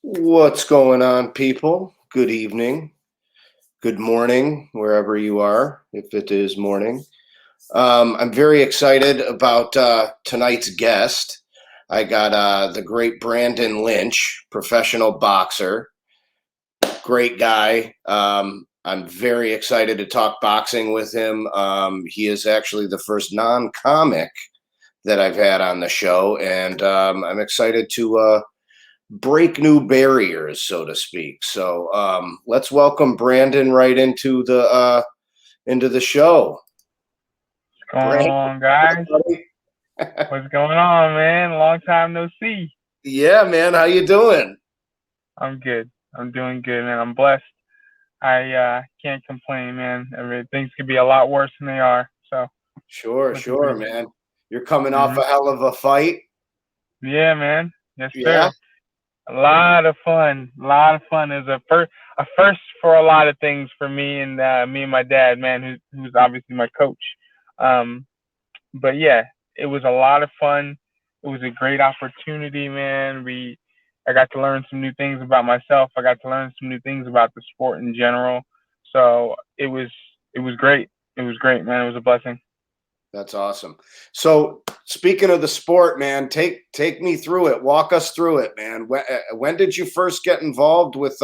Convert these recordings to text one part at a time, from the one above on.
What's going on, people? Good evening, good morning, wherever you are, if it is morning. I'm very excited about tonight's guest. I got the great Brandyn Lynch, professional boxer, great guy. I'm very excited to talk boxing with him. He is actually the first non comic that I've had on the show, and I'm excited to break new barriers, so to speak. So let's welcome Brandyn right into the show. What's going Brandyn, on, guys? buddy? What's going on, man? Long time no see. Yeah, man, how you doing? I'm good. I'm doing good, man. I'm blessed. I can't complain, man. I mean, things could be a lot worse than they are. So Sure, looking sure, pretty good. man. You're coming off hmm a hell of a fight. Yeah, man. Yes, Yeah, sir. A lot of fun. A lot of fun. Is a first for a lot of things for me and my dad, man, who's obviously my coach. Um, but yeah, it was a lot of fun. It was a great opportunity, man. I got to learn some new things about myself. I got to learn some new things about the sport in general. So it was great. It was great, man. It was a blessing. that's awesome. So speaking of the sport, man, take me through it. Walk us through it, man. When did you first get involved with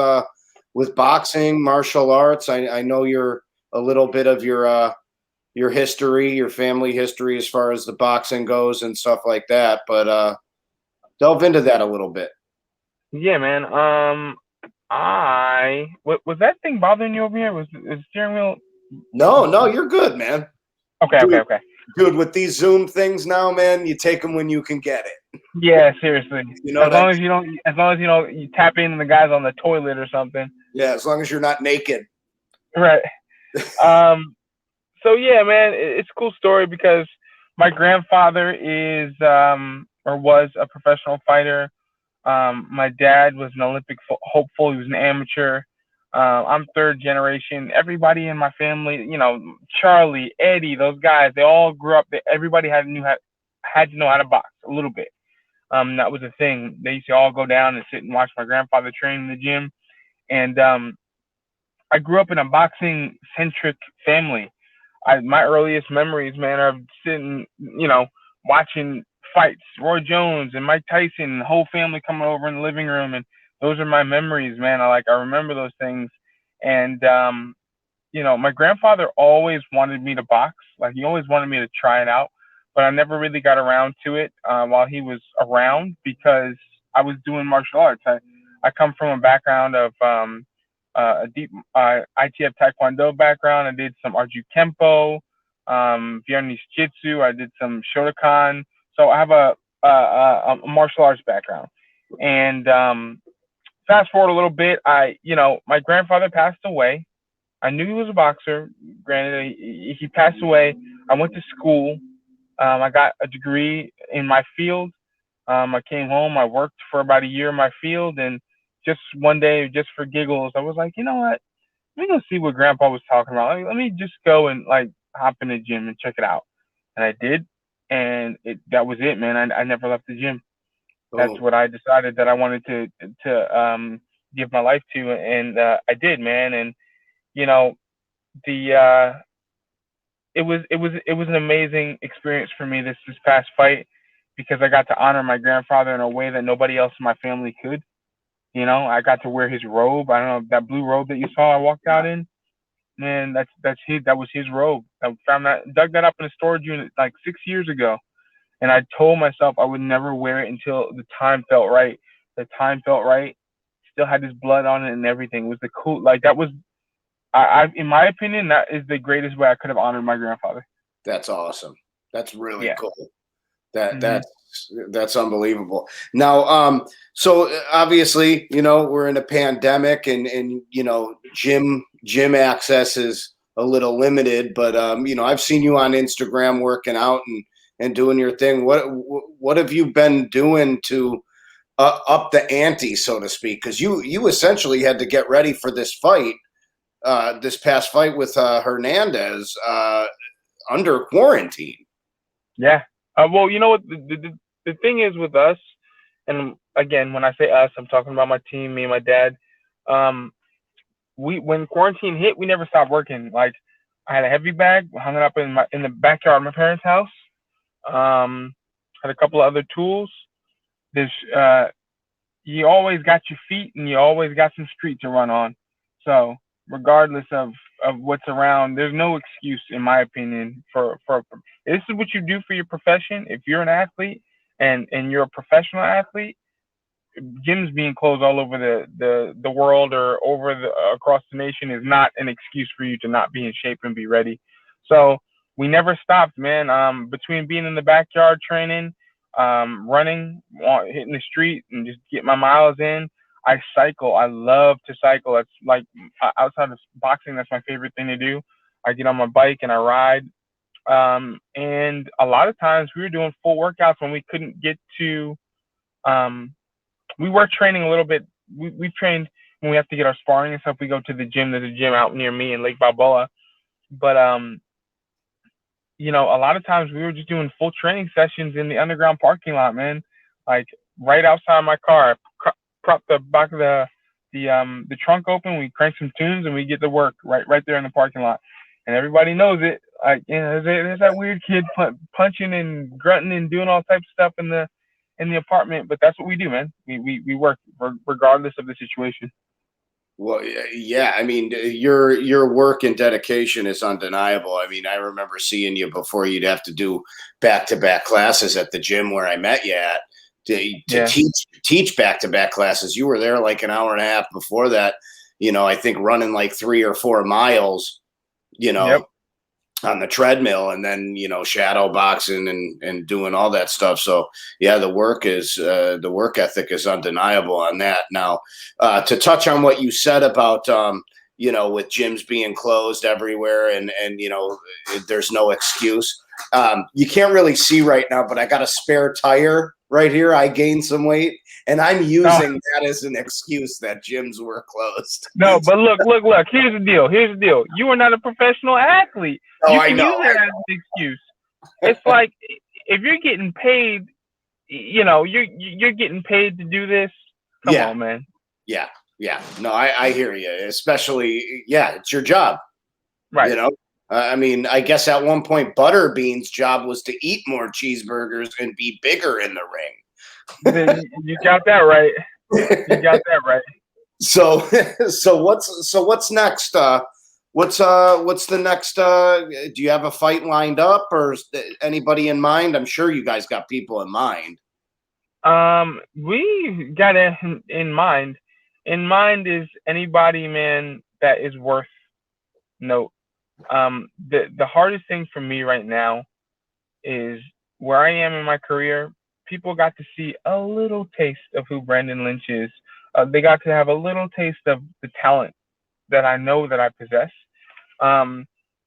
boxing, martial arts? I know you're a little bit of your history, your family history as far as the boxing goes and stuff like that. But delve into that a little bit. Yeah, man. Was that thing bothering you over here? Was the steering wheel? No, Was, no, you're good, man. okay, okay, Dude, okay. dude, with these Zoom things now, man, you take them when you can get it. Yeah, seriously. You know what I mean? As long as you don't, you tap into the guys on the toilet or something. Yeah, as long as you're not naked. Right. Um, so yeah, man, it's a cool story because my grandfather is or was a professional fighter. My dad was an Olympic hopeful. He was an amateur. I'm third generation. Everybody in my family, Charlie, Eddie, those guys, they all grew up. Everybody had to know how to box a little bit. That was a thing. They used to all go down and sit and watch my grandfather train in the gym. And I grew up in a boxing centric family. My earliest memories, man, are sitting, watching fights, Roy Jones and Mike Tyson, and the whole family coming over in the living room, and those are my memories, man. I remember those things, and my grandfather always wanted me to box. Like he always wanted me to try it out, but I never really got around to it while he was around because I was doing martial arts. I come from a background of a deep ITF Taekwondo background. I did some Arju Kempo, Vietnamese Jitsu. I did some Shotokan. So I have a martial arts background. And fast forward a little bit, my grandfather passed away. I knew he was a boxer. Granted, he passed away. I went to school. I got a degree in my field. I came home. I worked for about a year in my field, and just one day, just for giggles, I was like, you know what? Let me go see what Grandpa was talking about. Let me just go and like hop in the gym and check it out. And I did, and that was it, man. I never left the gym. That's Oh, what I decided that I wanted to give my life to, and I did, man. And you know, the it was an amazing experience for me this past fight because I got to honor my grandfather in a way that nobody else in my family could. I got to wear his robe. I don't know that blue robe that you saw I walked yeah, out in. Man, that was his robe. I found that dug that up in a storage unit like 6 years ago, and I told myself I would never wear it until the time felt right. The time felt right. Still had his blood on it and everything. It was the cool like that was in my opinion that is the greatest way I could have honored my grandfather. that's awesome. That's really Yeah. cool. That Mhm. that's that's unbelievable. Now, so obviously, we're in a pandemic, and gym access is a little limited. But I've seen you on Instagram working out and doing your thing. What have you been doing to up the ante, so to speak? Because you essentially had to get ready for this fight, this past fight with Hernandez under quarantine. Yeah. Well, you know what the thing is with us. and again, when I say us, I'm talking about my team, me and my dad. Um, we when quarantine hit, we never stopped working. Like I had a heavy bag, hung it up in the backyard of my parents' house. Had a couple of other tools. This you always got your feet and you always got some street to run on. So regardless of what's around, there's no excuse in my opinion for this is what you do for your profession. If you're an athlete and you're a professional athlete, gyms being closed all over the world or over across the nation is not an excuse for you to not be in shape and be ready. So we never stopped, man. Between being in the backyard training, running, hitting the street, and just get my miles in. I cycle. I love to cycle. That's like outside of boxing, that's my favorite thing to do. I get on my bike and I ride. And a lot of times we were doing full workouts when we couldn't get to um, we were training a little bit. We've trained when we have to get our sparring and stuff. We go to the gym. There's a gym out near me in Lake Balboa. But a lot of times we were just doing full training sessions in the underground parking lot, man. Like right outside my car. Prop the back of the trunk open. We crank some tunes and we get to work right there in the parking lot. And everybody knows it. Like there's that weird kid punching and grunting and doing all types of stuff in the apartment, but that's what we do, man. We work regardless of the situation. Well, yeah, I mean, your work and dedication is undeniable. I mean, I remember seeing you before you'd have to do back-to-back classes at the gym where I met you at to Yeah. teach back-to-back classes. You were there like an hour and a half before that. I think running like 3 or 4 miles. You Yep. know, on the treadmill, and then shadow boxing and doing all that stuff. So yeah, the work ethic is undeniable on that. Now, to touch on what you said about with gyms being closed everywhere, and there's no excuse. You can't really see right now, but I got a spare tire right here. I gained some weight, and I'm No, using that as an excuse that gyms were closed. no, but look. Here's the deal. You are not a professional athlete. Oh, You I can use know. that as an excuse. It's like if you're getting paid, you're getting paid to do this. Come Yeah. on, man. Yeah, yeah. No, I hear you. Especially, yeah, it's your job. Right. You know, I mean, I guess at one point, Butterbean's job was to eat more cheeseburgers and be bigger in the You got that right. You ring. got that right. So, so what's next? What's the next? Do you have a fight lined up, or is anybody in mind? I'm sure you guys got people in mind. We got in mind. In mind is anybody, man, that is worth note. The hardest thing for me right now is where I am in my career. People got to see a little taste of who Brandyn Lynch is. They got to have a little taste of the talent that I know that I possess. Um,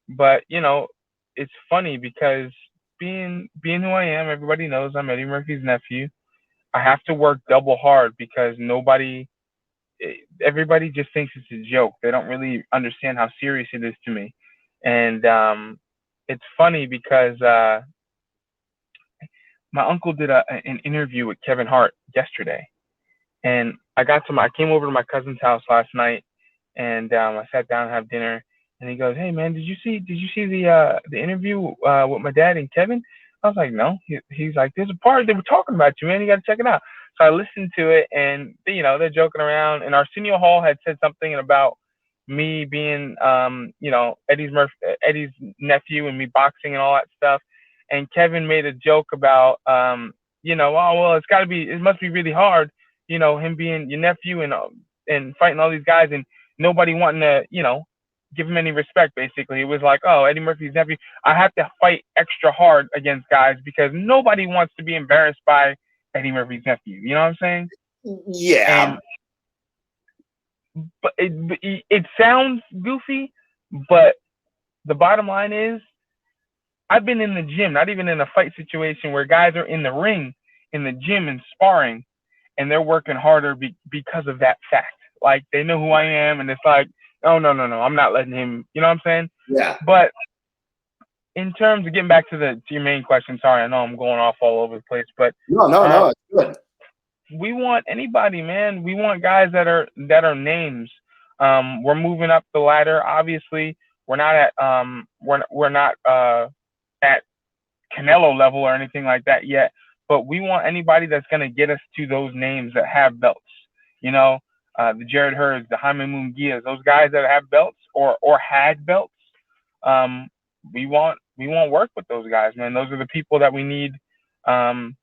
but it's funny because being who I am, everybody knows I'm Eddie Murphy's nephew. I have to work double hard because everybody just thinks it's a joke. They don't really understand how serious it is to me. And it's funny because my uncle did an interview with Kevin Hart yesterday, and I came over to my cousin's house last night, and I sat down and have dinner, and he goes, "Hey man, did you see the interview with my dad and Kevin?" I was like, "No." He's like, "There's a part they were talking about you, man. You got to check it out." So I listened to it, and they're joking around, and Arsenio Hall had said something about me being Eddie's nephew and me boxing and all that stuff, and Kevin made a joke about oh well, it must be really hard, him being your nephew and fighting all these guys and nobody wanting to, give him any respect. Basically, it was like, oh, Eddie Murphy's nephew. I have to fight extra hard against guys because nobody wants to be embarrassed by Eddie Murphy's nephew. You know what I'm saying? Yeah. And but it sounds goofy, but the bottom line is, I've been in the gym, not even in a fight situation, where guys are in the ring, in the gym and sparring, and they're working harder because of that fact. Like they know who I am, and it's like, oh no, I'm not letting him. You know what I'm saying? Yeah. But in terms of getting back to your main question, sorry, I know I'm going off all over the place, but No, um, it's good. we want anybody, man. We want guys that are names. We're moving up the ladder. Obviously, we're not at Canelo level or anything like that yet. But we want anybody that's gonna get us to those names that have belts. You know, the Jared Hurds, the Jaime Munguias, those guys that have belts or had belts. Um, we want work with those guys, man. Those are the people that we need um,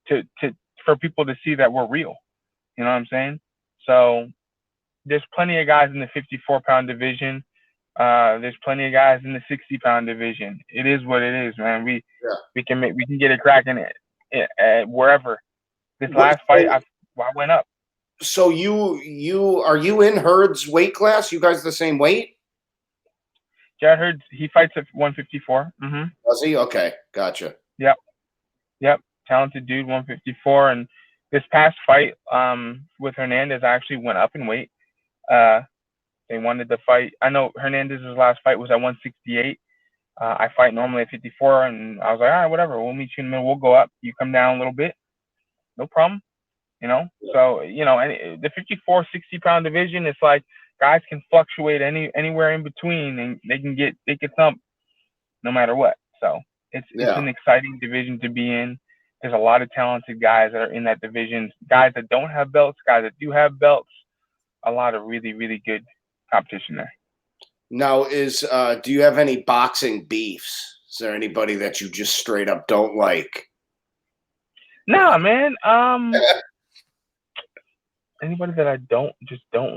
to for people to see that we're real. You know what I'm saying? So there's plenty of guys in the 54-pound division. There's plenty of guys in the 60-pound division. It is what it is, man. Yeah. We can get it cracking at wherever. This What, last fight, I went up. so are you in Herd's weight class? You guys the same weight? Yeah, I heard he fights at 154. Mm-hmm. Does he? Okay, gotcha. Yep. Talented dude, 154. And this past fight with Hernandez, I actually went up in weight. They wanted to fight. I know Hernandez's last fight was at 168. I fight normally at 54, and I was like, all right, whatever. We'll meet you in the middle. We'll go up. You come down a little bit. No problem. You know? So, the 54, 60-pound division, it's like guys can fluctuate anywhere in between, and they can thump no matter what. So it's an exciting division to be in. There's a lot of talented guys that are in that division. Guys that don't have belts, guys that do have belts. A lot of really, really good competition there. Now, do you have any boxing beefs? Is there anybody that you just straight up don't like? Nah, man. Anybody that I don't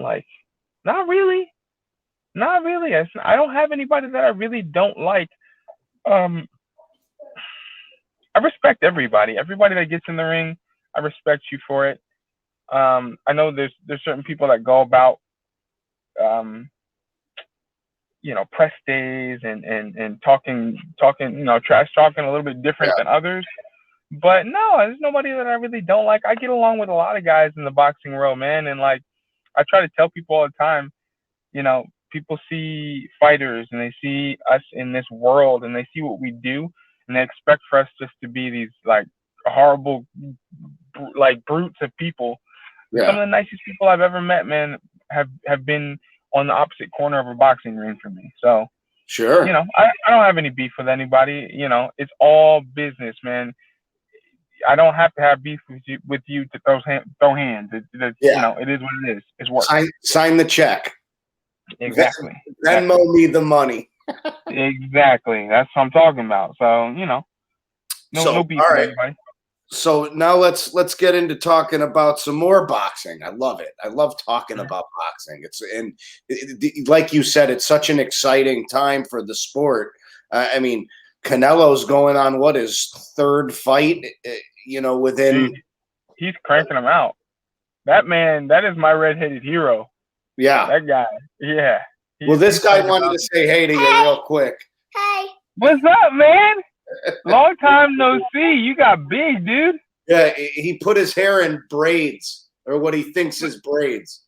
like? Not really. I don't have anybody that I really don't like. I respect everybody. Everybody that gets in the ring, I respect you for it. I know there's certain people that go about, press days and talking, trash talking a little bit different than others. But no, there's nobody that I really don't like. I get along with a lot of guys in the boxing world, man. And like, I try to tell people all the time, people see fighters and they see us in this world and they see what we do and they expect for us just to be these like horrible, like brutes of people. Yeah. Some of the nicest people I've ever met, man, have been on the opposite corner of a boxing ring for me. So, sure. I don't have any beef with anybody. It's all business, man. I don't have to have beef with you to throw hands. It is what it is. It's work. Sign the check. Exactly. Venmo me the money. Exactly. That's what I'm talking about. So, no beef with anybody. So now let's get into talking about some more boxing. I love it. I love talking about boxing. Like you said, it's such an exciting time for the sport. I mean, Canelo's going on his third fight, within. He's cranking them out. That man, that is my redheaded hero. Yeah. That guy. Yeah. Well, this guy wanted to say hey to you real quick. Hey. What's up, man? Long time no see. You got big, dude. Yeah, he put his hair in braids, or what he thinks is braids.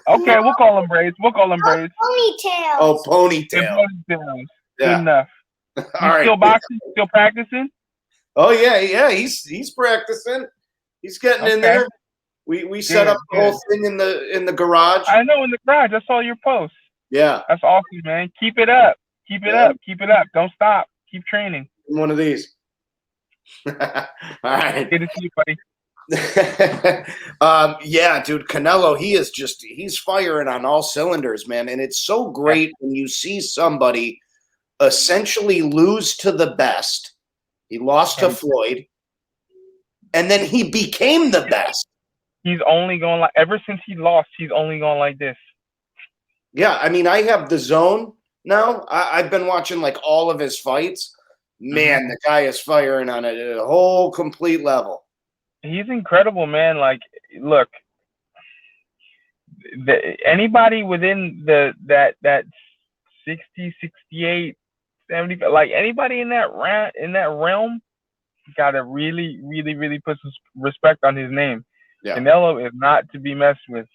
Okay, we'll call them braids. Braids. Ponytails. Oh, ponytails. Yeah. Good enough. All right. Still boxing? Still practicing? Oh yeah. He's practicing. He's getting in there. We set up the whole thing in the garage. I know, in the garage. I saw your post. Yeah. That's awesome, man. Keep it up. Keep it up. Don't stop. Keep training. One of these. All right. Good to see you, buddy. Yeah, dude, Canelo, he's firing on all cylinders, man. And it's so great when you see somebody essentially lose to the best. He lost to Floyd, and then he became the best. He's only going ever since he lost, he's only gone like this. Yeah, I mean, I have the Zone now. I've been watching like all of his fights. Man, the guy is firing on a whole complete level. He's incredible, man. Like, look, anybody within that 60, 68, 70, like anybody in that realm, got to really, really, really put some respect on his name. Yeah. Canelo is not to be messed with.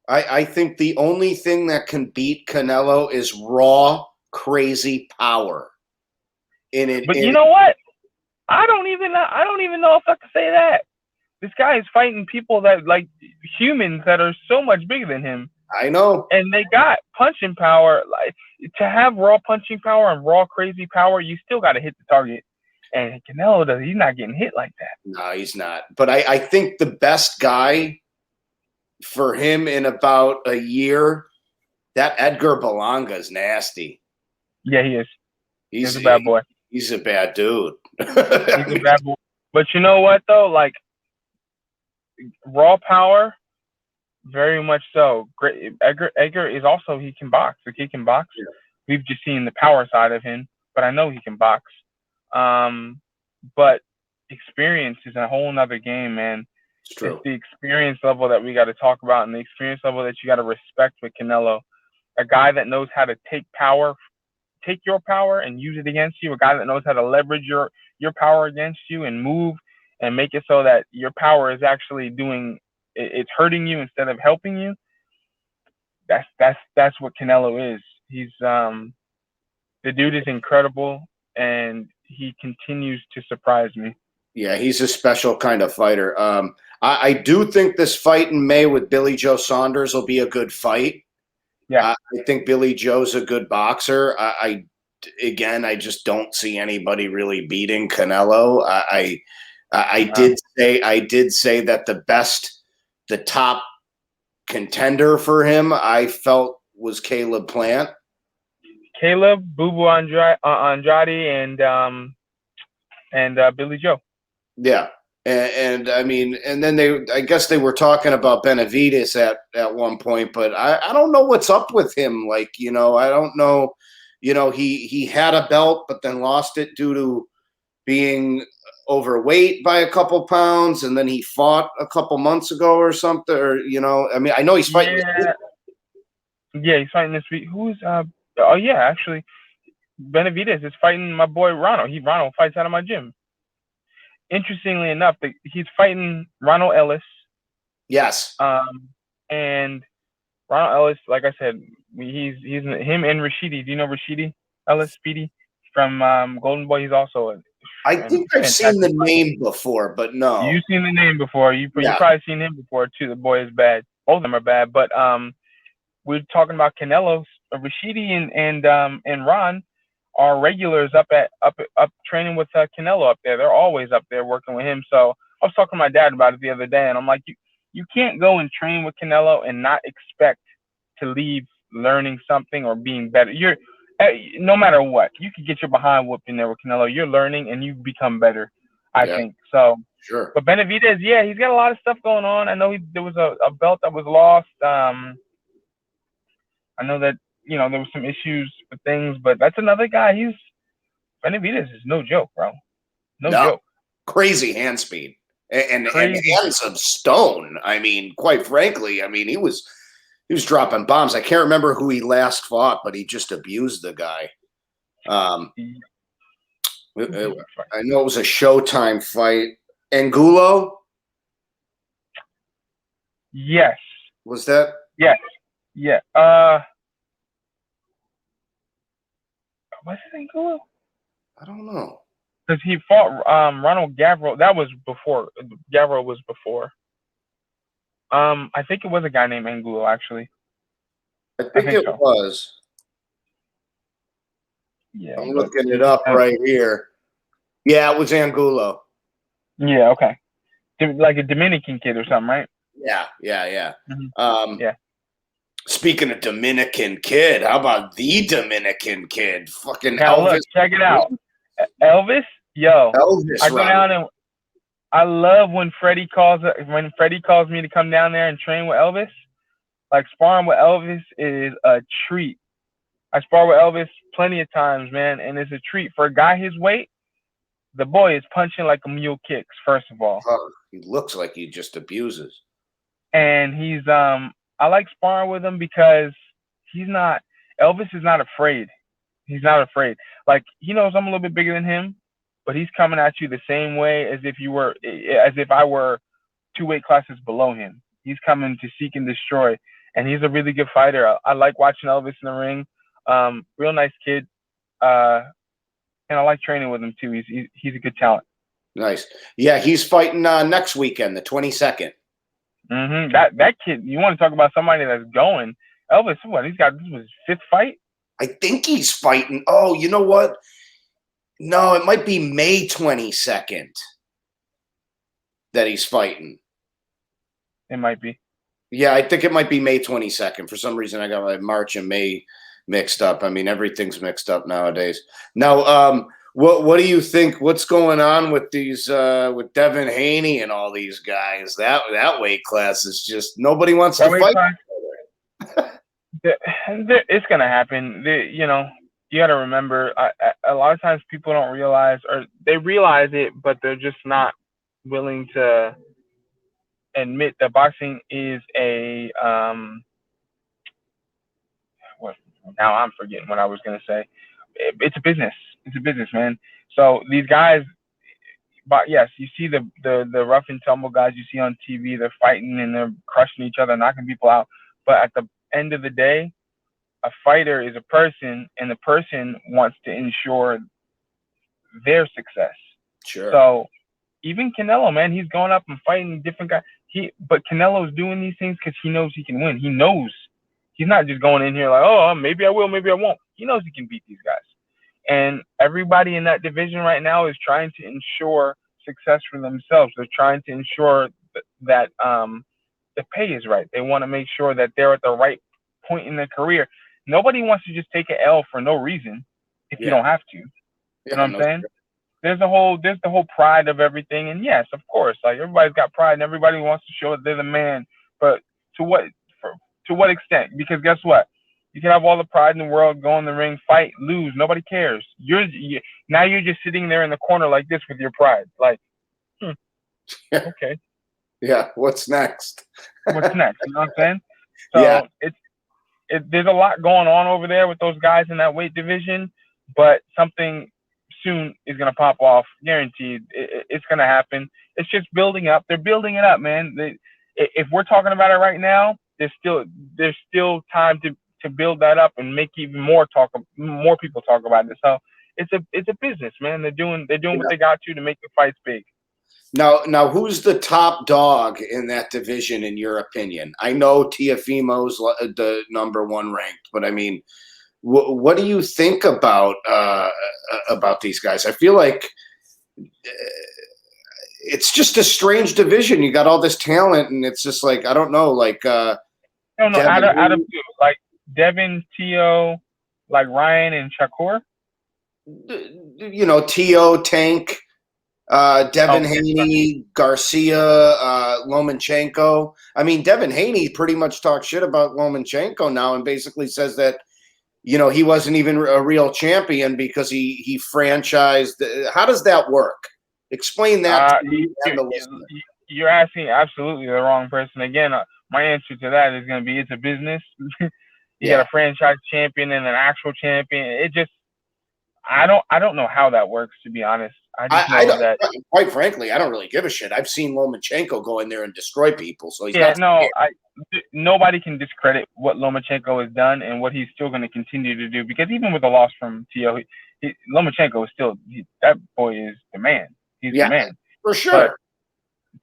I think the only thing that can beat Canelo is raw, crazy power. But you know what? I don't even know if I can say that. This guy is fighting people that like humans that are so much bigger than him, I know. and they got punching power. Like to have raw punching power and raw crazy power, you still got to hit the target. And Canelo does. He's not getting hit like that. No, he's not. But I think the best guy for him in about a year, that Edgar Berlanga is nasty. Yeah, he is. He's a bad boy. He's a bad dude. He's a bad boy. But you know what though? Like raw power, very much so. Great. Edgar is also, he can box. Like he can box. Yeah. We've just seen the power side of him, but I know he can box. But experience is a whole nother game, man. It's true. It's the experience level that we got to talk about, and the experience level that you got to respect with Canelo. A guy that knows how to take your power and use it against you. A guy that knows how to leverage your power against you and move and make it so that your power is actually it's hurting you instead of helping you. That's what Canelo is. He's the dude is incredible, and he continues to surprise me. Yeah, he's a special kind of fighter. I do think this fight in May with Billy Joe Saunders will be a good fight. Yeah, I think Billy Joe's a good boxer. I just don't see anybody really beating Canelo. I did say that the top contender for him, I felt, was Caleb Plant. Caleb, Boo Boo Andrade, and Billy Joe. Yeah. And I mean, and then I guess they were talking about Benavidez at one point, but I don't know what's up with him. Like, I don't know, he had a belt, but then lost it due to being overweight by a couple pounds. And then he fought a couple months ago or something, or, I mean, I know he's fighting. Yeah, he's fighting this week. Actually, Benavidez is fighting my boy Ronald. Ronald fights out of my gym. Interestingly enough, he's fighting Ronald Ellis. Yes. And Ronald Ellis, like I said, he's him and Rashidi. Do you know Rashidi Ellis, Speedy from Golden Boy? He's also I think I've seen the name before, but no. You've seen the name before. You've probably seen him before too. The boy is bad. Both of them are bad. But we're talking about Canelo, Rashidi, and Ron are regulars up training with Canelo up there. They're always up there working with him. So I was talking to my dad about it the other day, and I'm like, you can't go and train with Canelo and not expect to leave learning something or being better. You're no matter what, you could get your behind whooped in there with Canelo. You're learning and you become better, I think. So sure. But Benavidez, he's got a lot of stuff going on. I know there was a belt that was lost. I know that there was some issues with things, but that's another guy. Benavidez is no joke, bro. No joke. Crazy hand speed and hands of stone. I mean, quite frankly, he was dropping bombs. I can't remember who he last fought, but he just abused the guy. I know it was a Showtime fight. Angulo? Yes. Was that? Yes. Yeah. Was it Angulo? I don't know. Because he fought Ronald Gavro. That was before. Gavro was before. I think it was a guy named Angulo, actually. I think it was. Yeah. I'm looking it up right here. Yeah, it was Angulo. Yeah, okay. Like a Dominican kid or something, right? Yeah. Mm-hmm. Yeah. Speaking of Dominican kid, how about the Dominican kid? Fucking now Elvis. Look, check it out. Elvis, Elvis. I go down and I love when Freddie calls me to come down there and train with Elvis. Like sparring with Elvis is a treat. I spar with Elvis plenty of times, man, and it's a treat for a guy his weight. The boy is punching like a mule kicks. First of all, he looks like he just abuses. And he's I like sparring with him because Elvis is not afraid. He's not afraid. Like he knows I'm a little bit bigger than him, but he's coming at you the same way as if I were 2 weight classes below him. He's coming to seek and destroy, and he's a really good fighter. I like watching Elvis in the ring. Real nice kid, and I like training with him too. He's a good talent. Nice. Yeah, he's fighting next weekend, the 22nd. That kid, you want to talk about somebody that's going? Elvis, what he's got? This was his fifth fight. I think he's fighting. Oh, you know what? No, it might be May 22nd that he's fighting. It might be. Yeah, I think it might be May 22nd. For some reason, I got my March and May mixed up. I mean, everything's mixed up nowadays. Now, what do you think? What's going on with these with Devin Haney and all these guys? That weight class is just nobody wants to fight. It's gonna happen. You got to remember. A lot of times people don't realize, or they realize it, but they're just not willing to admit that boxing is a what now I'm forgetting what I was gonna say. It's a business. It's a business, man. So these guys, but yes, you see the rough and tumble guys you see on TV. They're fighting and they're crushing each other, knocking people out. But at the end of the day, a fighter is a person, and the person wants to ensure their success. Sure. So even Canelo, man, he's going up and fighting different guys. But Canelo's doing these things because he knows he can win. He knows he's not just going in here like, oh, maybe I will, maybe I won't. He knows he can beat these guys. And everybody in that division right now is trying to ensure success for themselves. They're trying to ensure that the pay is right. They want to make sure that they're at the right point in their career. Nobody wants to just take an L for no reason if you don't have to. You know what I'm saying? Sure. There's the whole pride of everything. And yes, of course, like everybody's got pride and everybody wants to show that they're the man. But to what extent? Because guess what? You can have all the pride in the world, go in the ring, fight, lose. Nobody cares. Now you're just sitting there in the corner like this with your pride. Like, okay. Yeah. What's next? What's next? You know what I'm saying? So yeah. There's a lot going on over there with those guys in that weight division, but something soon is going to pop off, guaranteed. It's going to happen. It's just building up. They're building it up, man. If we're talking about it right now, there's still time to build that up and make even more people talk about it. So it's a business, man. They're doing what they got to make the fights big. Now, who's the top dog in that division, in your opinion? I know Teofimo's the number one ranked, but I mean, what do you think about these guys? I feel like it's just a strange division. You got all this talent, and it's just like I don't know, like I don't know. Out of like Devin, Teo, like Ryan and Shakur. You know, Teo, Tank. Devin Haney, Garcia, Lomachenko. I mean, Devin Haney pretty much talks shit about Lomachenko now and basically says that, you know, he wasn't even a real champion because he franchised. How does that work? Explain that to me and the listener. You're asking absolutely the wrong person. Again, my answer to that is going to be it's a business. You got a franchise champion and an actual champion. It just, I don't know how that works, to be honest. I know that. Quite frankly, I don't really give a shit. I've seen Lomachenko go in there and destroy people. So he's nobody can discredit what Lomachenko has done and what he's still going to continue to do. Because even with the loss from Teo, Lomachenko is still that boy is the man. He's the man for sure. But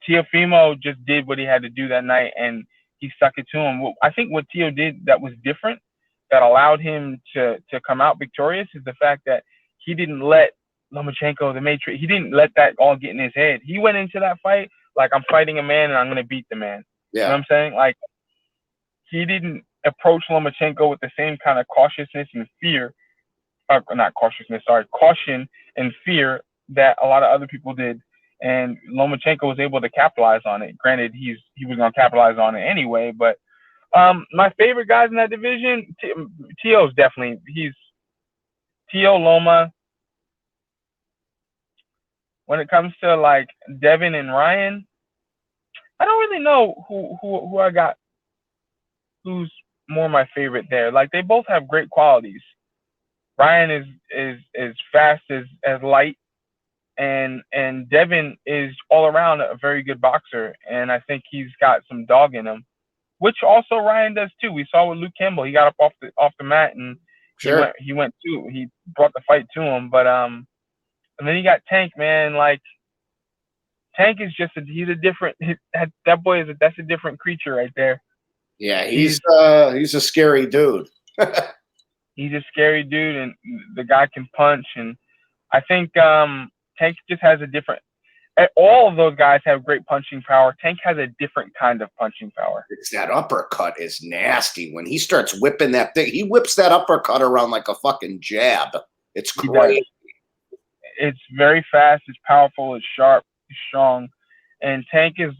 Teofimo just did what he had to do that night, and he stuck it to him. I think what Teo did that was different, that allowed him to come out victorious, is the fact that he didn't let Lomachenko, the Matrix, he didn't let that all get in his head. He went into that fight like, I'm fighting a man and I'm going to beat the man. Yeah. You know what I'm saying? Like, he didn't approach Lomachenko with the same kind of cautiousness and fear, caution and fear that a lot of other people did. And Lomachenko was able to capitalize on it. Granted, he was going to capitalize on it anyway, but my favorite guys in that division, Teo's definitely, he's Teo, Loma. When it comes to like Devin and Ryan, I don't really know who I got, who's more my favorite there. Like, they both have great qualities. Ryan is fast as light, and Devin is all around a very good boxer, and I think he's got some dog in him, which also Ryan does too. We saw with Luke Campbell, he got up off the mat and he brought the fight to him, but and then you got Tank, man. Like, Tank is just he's a different that boy is that's a different creature right there. Yeah, He's he's a scary dude. he's a scary dude, and the guy can punch. And I think Tank just has a different. All of those guys have great punching power. Tank has a different kind of punching power. It's that uppercut is nasty. When he starts whipping that thing, he whips that uppercut around like a fucking jab. It's He does. crazy. It's very fast. It's powerful. It's sharp. It's strong. And Tank is,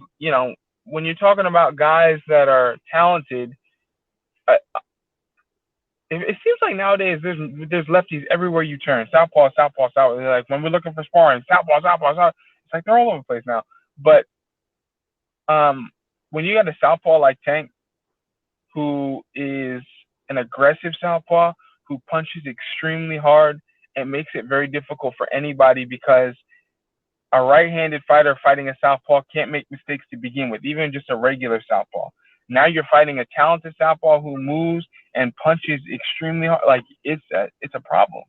when you're talking about guys that are talented, uh, it seems like nowadays there's lefties everywhere you turn. Southpaw, southpaw, southpaw. Like when we're looking for sparring, southpaw, southpaw, southpaw. It's like they're all over the place now. But when you got a southpaw like Tank, who is an aggressive southpaw, who punches extremely hard, it makes it very difficult for anybody because a right-handed fighter fighting a southpaw can't make mistakes to begin with, even just a regular southpaw. Now you're fighting a talented southpaw who moves and punches extremely hard. Like it's a problem.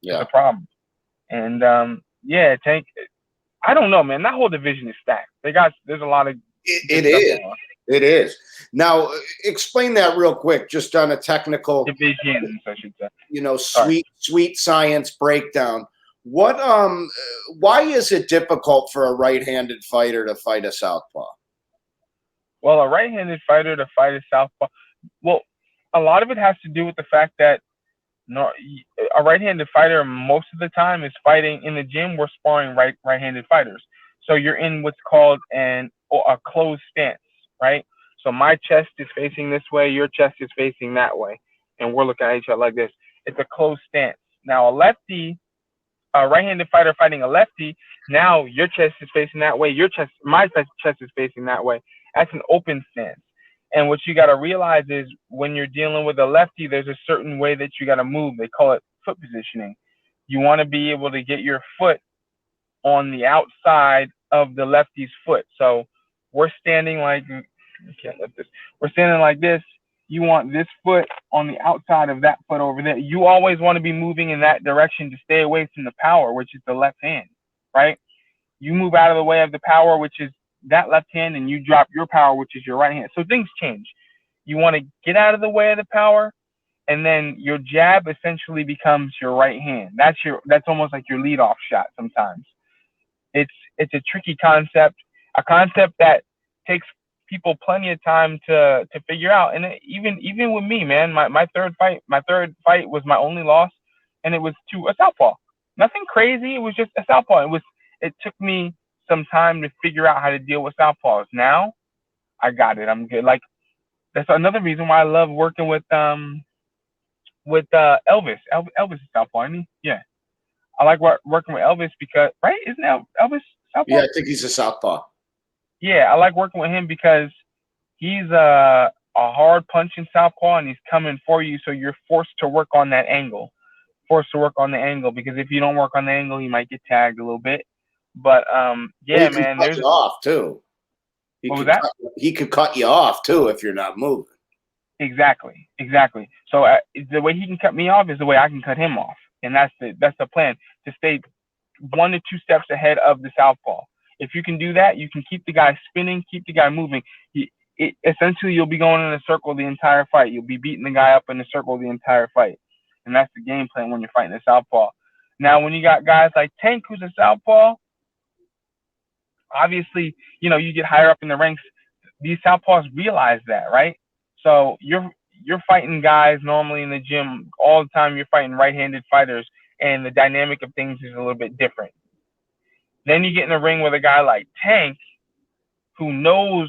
Yeah. It's a problem. And yeah, Tank. I don't know, man. That whole division is stacked. There's a lot of it is. It is. Now, explain that real quick, just on a technical divisions, I should say. Sweet science breakdown. What why is it difficult for a right-handed fighter to fight a southpaw? Well, a right-handed fighter to fight a southpaw. Well, a lot of it has to do with the fact that a right-handed fighter most of the time is fighting in the gym. We're sparring right-handed fighters, so you're in what's called a closed stance, right? So my chest is facing this way, your chest is facing that way, and we're looking at each other like this. It's a closed stance. Now a right-handed fighter fighting a lefty, now your chest is facing that way, my chest is facing that way. That's an open stance. And what you got to realize is when you're dealing with a lefty, there's a certain way that you got to move. They call it foot positioning. You want to be able to get your foot on the outside of the lefty's foot. So we're standing like, I can't lift this. We're standing like this. You want this foot on the outside of that foot over there. You always want to be moving in that direction to stay away from the power, which is the left hand, right? You move out of the way of the power, which is that left hand, and you drop your power, which is your right hand. So things change. You want to get out of the way of the power, and then your jab essentially becomes your right hand. That's almost like your leadoff shot sometimes. It's a tricky concept, a concept that takes people plenty of time to figure out. And even with me, man, my third fight was my only loss, and it was to a southpaw. Nothing crazy. It was just a southpaw. It took me some time to figure out how to deal with southpaws. Now I got it. I'm good. Like that's another reason why I love working with Elvis. Elvis is southpaw, isn't he? Yeah. I like working with Elvis because isn't Elvis southpaw? Yeah, I think he's a southpaw. Yeah, I like working with him because he's a hard punching southpaw and he's coming for you, so you're forced to work on that angle. Because if you don't work on the angle, he might get tagged a little bit. But yeah, man, there's off too. He could cut you off too if you're not moving. Exactly. So the way he can cut me off is the way I can cut him off, and that's the plan, to stay 1 to 2 steps ahead of the southpaw. If you can do that, you can keep the guy spinning, keep the guy moving. Essentially, you'll be going in a circle the entire fight. You'll be beating the guy up in a circle the entire fight, and that's the game plan when you're fighting a southpaw. Now, when you got guys like Tank, who's a southpaw, obviously, you get higher up in the ranks. These southpaws realize that, right? So you're fighting guys normally in the gym all the time. You're fighting right-handed fighters, and the dynamic of things is a little bit different. Then you get in the ring with a guy like Tank, who knows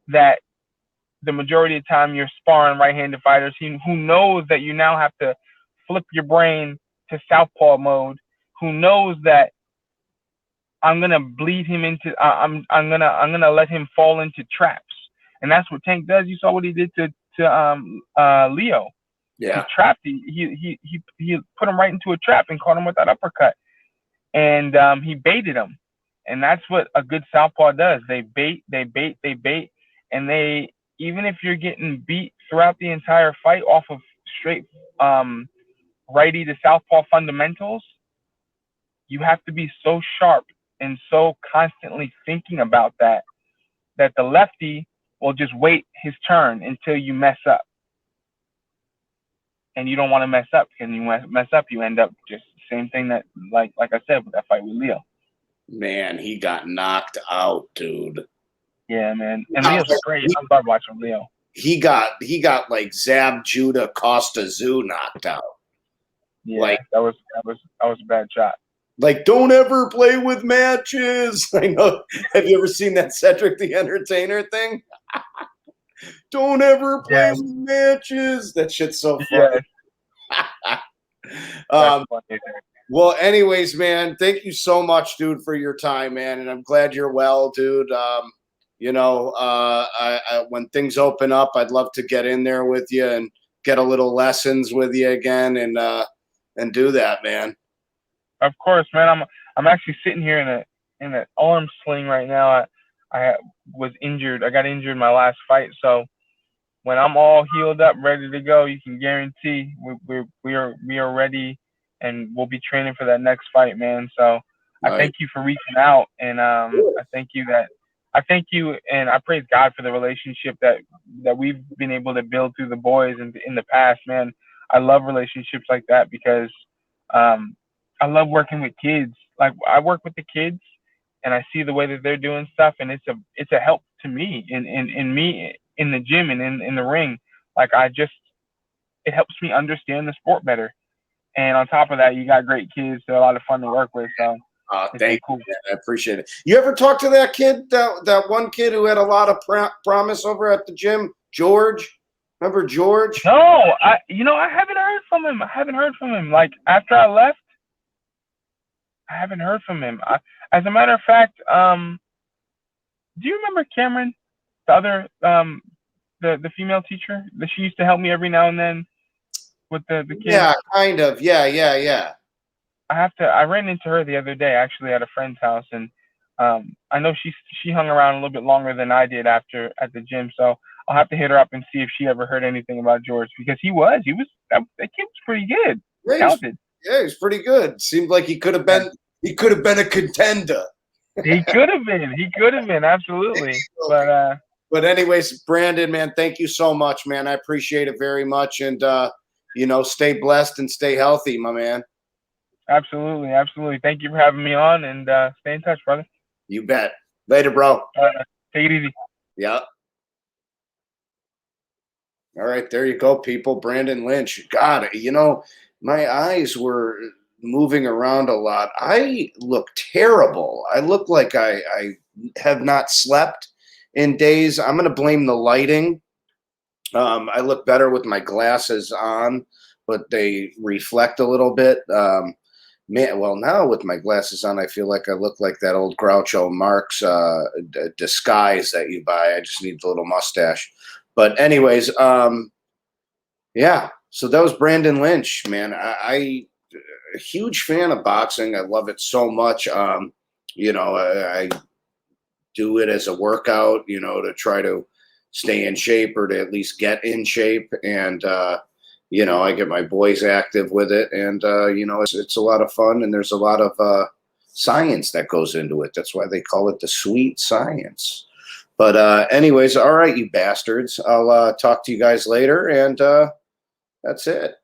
that the majority of the time you're sparring right-handed fighters, who knows that you now have to flip your brain to southpaw mode, who knows that I'm gonna bleed him into, I'm gonna let him fall into traps, and that's what Tank does. You saw what he did to Leo. Yeah, he trapped. He put him right into a trap and caught him with that uppercut, and he baited him, and that's what a good southpaw does. They bait, and they, even if you're getting beat throughout the entire fight off of straight righty to southpaw fundamentals, you have to be so sharp and so constantly thinking about that the lefty will just wait his turn until you mess up. And you don't want to mess up, because you mess up, you end up just the same thing that, like I said, with that fight with Leo. Man, he got knocked out, dude. Yeah, man. And Leo's great. I love watching Leo. He got like Zab Judah Costa Zoo knocked out. Yeah, like, that was a bad shot. Like, don't ever play with matches. I know. Have you ever seen that Cedric the Entertainer thing? Don't ever play with matches. That shit's so funny. Yeah. Well, anyways, man, thank you so much, dude, for your time, man. And I'm glad you're well, dude. You know, when things open up, I'd love to get in there with you and get a little lessons with you again, and do that, man. Of course, man. I'm actually sitting here in an arm sling right now. I was injured. I got injured in my last fight, so when I'm all healed up, ready to go, you can guarantee we are ready, and we'll be training for that next fight, man. So I thank you for reaching out, and I thank you, and I praise God for the relationship that we've been able to build through the boys in the past, man. I love relationships like that, because I love working with kids. Like, I work with the kids, and I see the way that they're doing stuff, and it's a help to me in me in the gym and in the ring. Like, it helps me understand the sport better. And on top of that, you got great kids. They're a lot of fun to work with. So thank you, man. I appreciate it. You ever talk to that kid, that one kid who had a lot of promise over at the gym, George? Remember George? No, I haven't heard from him. Like, after I left, I haven't heard from him. As a matter of fact, do you remember Cameron, the other the female teacher that she used to help me every now and then with the kids? Yeah, kind of. Yeah. I ran into her the other day, actually, at a friend's house, and I know she hung around a little bit longer than I did at the gym, so I'll have to hit her up and see if she ever heard anything about George, because that kid was pretty good. Yeah, talented. He's pretty good. Seemed like he could have been a contender. He could have been, absolutely. But anyways, Brandon, man, thank you so much, man. I appreciate it very much, and stay blessed and stay healthy, my man. Absolutely. Thank you for having me on, and stay in touch, brother. You bet. Later, bro. Take it easy. Yeah. All right, there you go, people. Brandyn Lynch. God, my eyes were moving around a lot. I look terrible. I look like I have not slept in days. I'm going to blame the lighting. I look better with my glasses on, but they reflect a little bit. Now with my glasses on, I feel like I look like that old Groucho Marx disguise that you buy. I just need the little mustache. But anyways, yeah. So that was Brandyn Lynch, man. I a huge fan of boxing. I love it so much. I do it as a workout, to try to stay in shape, or to at least get in shape. And, I get my boys active with it, and, it's a lot of fun, and there's a lot of science that goes into it. That's why they call it the sweet science. But anyways, all right, you bastards. I'll talk to you guys later, and that's it.